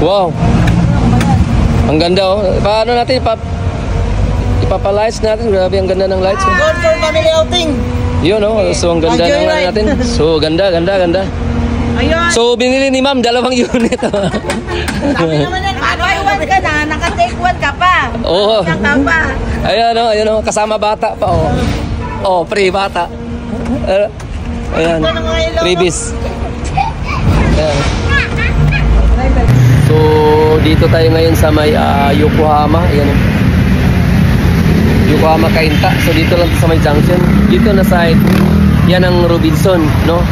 Wow. Ang ganda oh. Paano natin ipapa-lights natin? Grabe ang ganda ng lights. Good for family outing. Yun oh. So ang ganda ng light natin. So ganda. Ayun. So binili ni ma'am 2 unit. Sabi naman yan, naka-1 ka na, naka-take 1 ka pa. Oo. Pa. Ayun oh. Kasama bata pa oh. Oh, free bata. Ayan. Freebies. Ayan. So, dito tayo ngayon sa may Yokohama. Ayan. Yokohama Kainta. So, dito lang sa may junction. Dito na side, yan ang Robinson, no?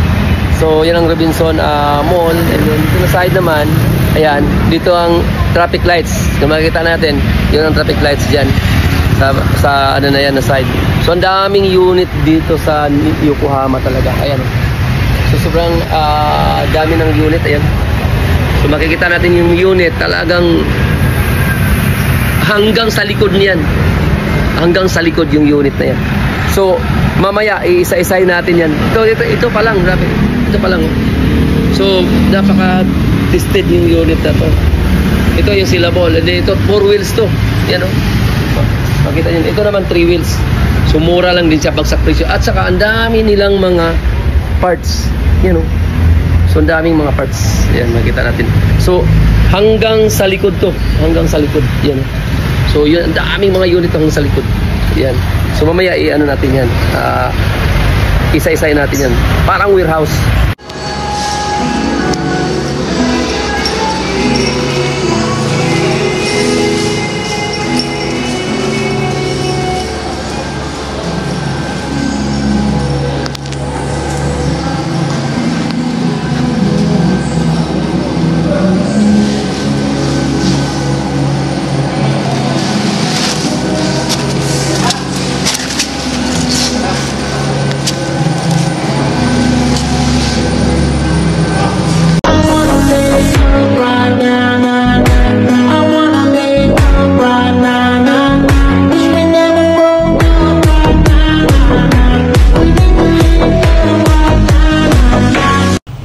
So, yan ang Robinson Mall. And then, dito na side naman, ayan, dito ang traffic lights. Kung makikita natin, yun ang traffic lights dyan. Sa ano na yan na side. So, ang daming unit dito sa Yokohama talaga. Ayan. So, sobrang dami ng unit. Ayan. So makikita natin yung unit talagang hanggang sa likod niyan. Hanggang sa likod yung unit na yan. So mamaya iisa-isahin natin yan. Ito pa lang, grabe. Ito pa lang. So napaka-tested yung unit na to. Ito yung syllable. Ito 4 wheels to. Yan oh. Makita niyo. Ito naman 3 wheels. So mura lang din siya bagsak presyo. At saka ang dami nilang mga parts. Yan oh. So, ang daming mga parts. Ayan, makita natin. So, hanggang sa likod to. Hanggang sa likod. Yan. So, yun, ang daming mga unit hanggang sa likod. Yan. So, mamaya, i-ano natin yan. Isa-isahin natin yan. Parang warehouse.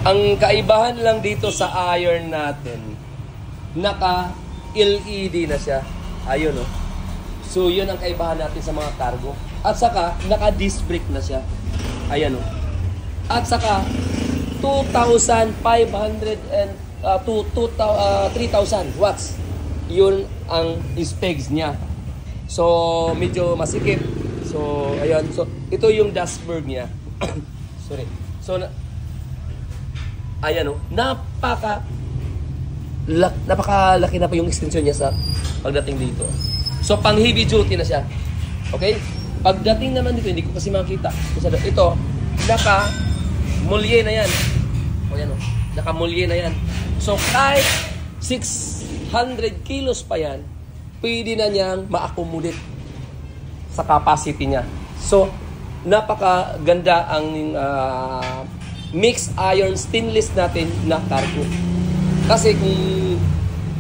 Ang kaibahan lang dito sa iron natin, naka LED na siya. Ayun oh. So yun ang kaibahan natin sa mga cargo. At saka naka disc brake na siya. Ayan oh. At saka 2,500 and 3,000 watts. Yun ang specs niya. So medyo masikip. So ayan. So ito yung dashboard niya. Sorry. So ayan o, napakalaki na po yung extension niya sa pagdating dito. So, pang heavy duty na siya. Okay? Pagdating naman dito, hindi ko kasi makita. Ito, naka-mulye na yan. O yan o, naka-mulye na yan. So, kahit 600 kilos pa yan, pwede na niyang ma-accommodate sa capacity niya. So, napakaganda ang mixed iron stainless natin na cargo. Kasi kung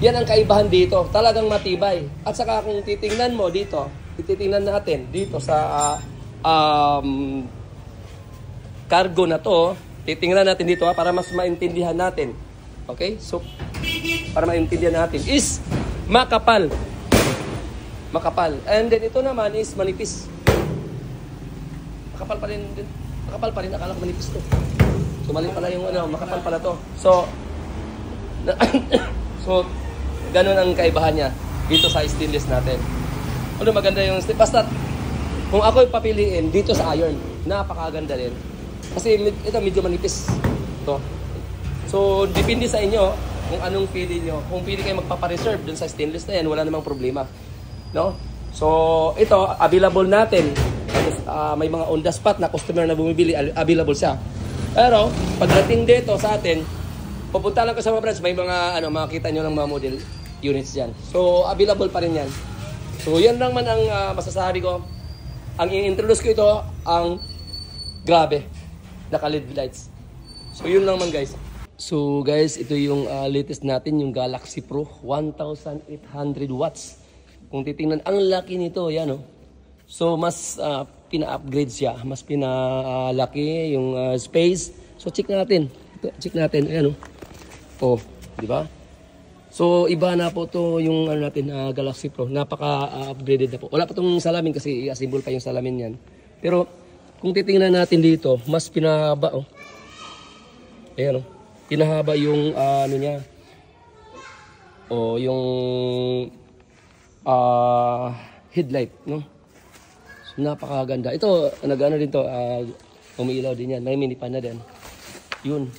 yan ang kaibahan dito, talagang matibay. At saka kung titingnan mo dito, titingnan natin dito sa cargo na to, titingnan natin dito para mas maintindihan natin. Okay? So, para maintindihan natin is makapal. Makapal. And then ito naman is manipis. Makapal pa rin. Makapal pa rin. Akala ko manipis to. So, mali pala yung makapal pala to. So, ganun ang kaibahan niya dito sa stainless natin. Ano maganda yung basta kung ako yung papiliin dito sa iron, napakaganda rin. Kasi ito medyo manipis. To. So, depende sa inyo kung anong pili nyo. Kung pili kayo magpapa-reserve dun sa stainless na yan, wala namang problema. No? So, ito, available natin. May mga on the spot na customer na bumibili, available siya. Pero, pagdating dito sa atin, pupunta lang ko sa mga branch, may mga, makikita nyo ng mga model units dyan. So, available pa rin yan. So, yan lang man ang masasabi ko. Ang i-introduce ko ito, ang grabe, naka-LED lights. So, yun lang man guys. So, guys, ito yung latest natin, yung Galaxy Pro, 1,800 watts. Kung titingnan, ang laki nito, yan o. So, mas pina-upgrade siya. Mas pinalaki yung space. So, check natin. Ito, check natin. Ayan o. Oh, di ba? So iba na po to yung ano natin, Galaxy Pro. Napaka-upgraded na po. Wala pa tong salamin kasi i-assemble pa yung salamin yan. Pero kung titingnan natin dito, mas pinahaba oh. Ayan oh. Pinahaba yung ano niya. O yung headlight, no? So, napakaganda. Ito, nag-ano din to, umiilaw din yan. May mini pan na din. Yun.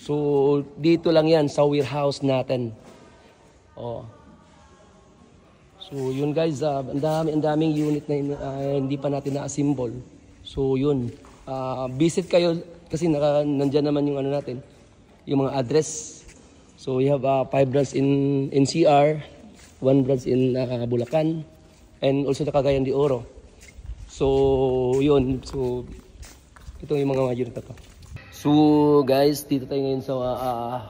So, dito lang yan sa warehouse natin. Oh. So, yun guys, ang daming unit na hindi pa natin na-assemble. So, yun. Visit kayo kasi nandyan naman yung ano natin, yung mga address. So, we have 5 branches in NCR, 1 branch in Bulacan, and also the Cagayan de Oro. So, yun. So, ito yung mga unit na to. So, guys, dito tayo ngayon sa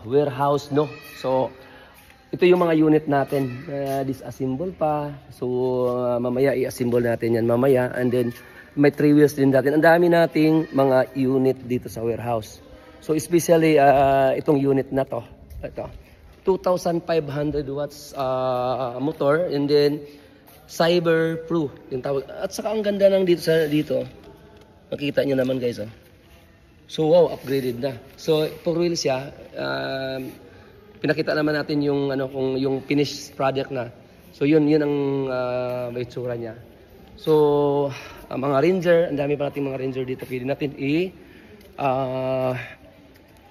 warehouse, no? So, ito yung mga unit natin. Disassemble pa. So, mamaya i-assemble natin yan mamaya. And then, may 3 wheels din natin. Ang dami nating mga unit dito sa warehouse. So, especially itong unit na to. Ito. 2,500 watts motor. And then, cyber proof yung tawag. At saka ang ganda ng dito. Makita nyo naman guys. Oh. So wow, upgraded na. So 4 wheels siya. Pinakita naman natin yung kung yung finished product na. So yun ang may itsura niya. So mga Ranger, ang dami pa nating mga Ranger dito. Pwede natin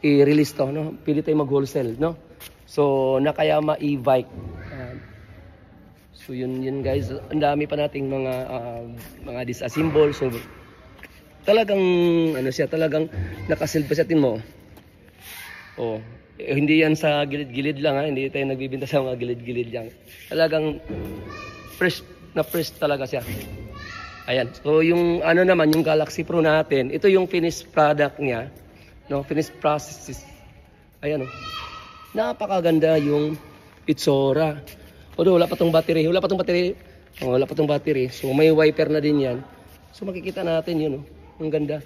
i-release to, no? Pwede tayong mag-wholesale, no? So Nakayama e-bike. So yun guys, ang dami pa nating mga disassemble. So talagang talagang nakasil pa sa tin mo. Oh, hindi yan sa gilid-gilid lang ha, hindi tayo nagbibenta sa mga gilid-gilid lang. Talagang fresh talaga siya. Ayan. So yung naman yung Galaxy Pro natin, ito yung finished product niya, no, finished process. Ayan oh. Napakaganda yung itsura. Although wala pa tong battery. Oh, wala pa tong battery. So may wiper na din yan. So makikita natin yun oh. Ang ganda.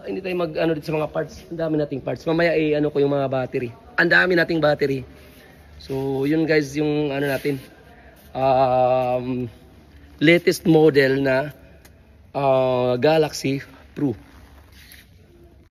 Hindi tayo dito sa mga parts. Ang dami nating parts. Mamaya ko yung mga battery. Ang dami nating battery. So yun guys yung natin. Latest model na Galaxy Pro.